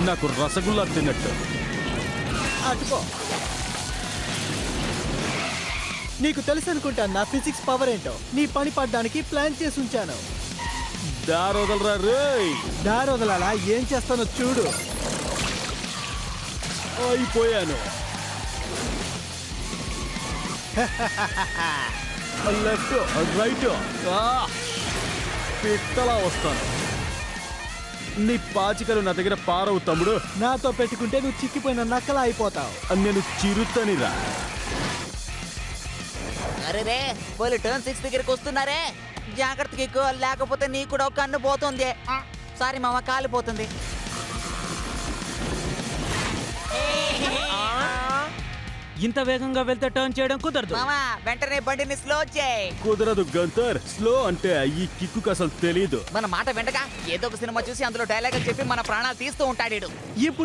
నాకు రసగుల్లా తిన్నట్టు. అటుకో. నీకు తెలుసు అనుకుంటా నా ఫిజిక్స్ పవర్ ఏంటో. నీ పని పడ్డానికి ప్లాన్ చేసి ఉంచాను. దారోదలరా రేయ్. దారి వదలాలా? ఏం చేస్తానో చూడు. అయిపోయాను. లెఫ్ట్ రైట్ పిట్టలా వస్తాను. నీ పాచికలు నా దగ్గర పారవు తమ్ముడు. నాతో పెట్టుకుంటే నువ్వు చిక్కిపోయిన నక్కలా అయిపోతావు. నేను చిరుతనిరా. అరే రే, వాళ్ళు టర్న్ 6 దగ్గరికి వస్తున్నారే. జాగ్రత్తగా ఎక్కువ, లేకపోతే నీ కూడా ఒక కన్ను పోతుంది. సారీ మామ, కాలిపోతుంది. ఇంత వేగంగా వెళ్తే టర్న్ చేయడం కుదరదు. మామ వెంటనే బండిని స్లో చేయి. కుదరదు గంతర్. స్లో అంటే ఈ కిక్కు అసలు తెలీదు. మన మాట వెంటగా ఏదో ఒక సినిమా చూసి అందులో డైలాగులు చెప్పి మన ప్రాణాలు తీస్తూ ఉంటాడు. ఇప్పుడు